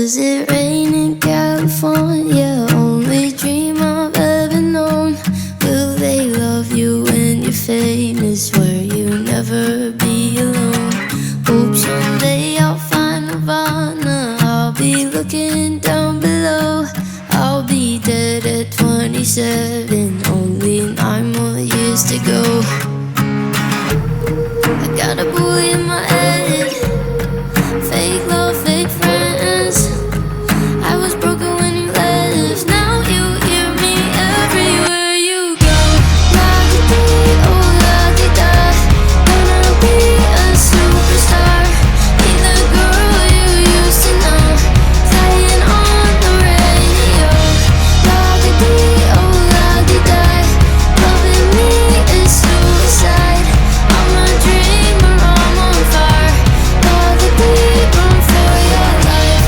Does it rain in California? Only dream I've ever known. Will they love you when you're famous, where you never be alone? Hope someday I'll find Nirvana. I'll be looking down below. I'll be dead at 27, only 9 more years to go. I got a bully in my head, fake love, fake friends. I was broken when you left, now you hear me everywhere you go. La-di-dee, oh la-di-da, gonna be a superstar. Be the girl you used to know, playing on the radio. La-di-dee, oh la-di-da, loving me is suicide. I'm a dreamer, I'm on fire. La-di-dee, run for your life.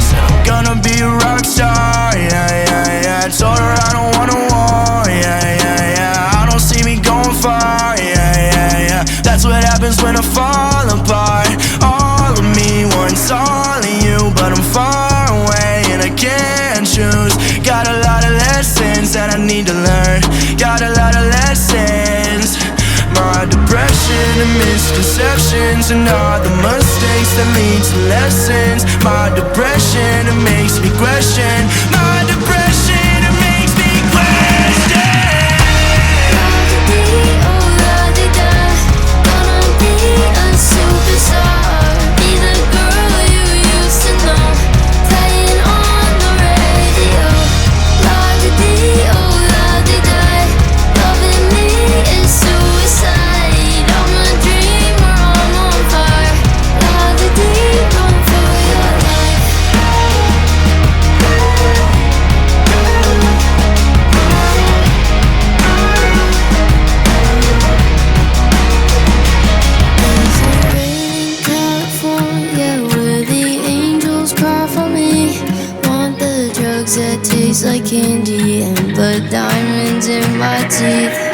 Said I'm gonna be a rock star, yeah. Told her I don't want a war, yeah. I don't see me going far, yeah. That's what happens when I fall apart. All of me wants all of you, but I'm far away and I can't choose. Got a lot of lessons that I need to learn. Got a lot of lessons. My depression and misconceptions and all the mistakes that lead to lessons. My depression, it makes me question. My depression, it makes me question. La-di-dee, oh la-di-da, gonna be a superstar. Be the girl you used to know, playing on the radio. La-di-dee, oh la-di-da, loving me is suicide. I'm a dreamer, I'm on fire. La-di-dee, run for your life. There's a rain in California where the angels cry for me. Want the drugs that taste like candy and blood diamonds in my teeth.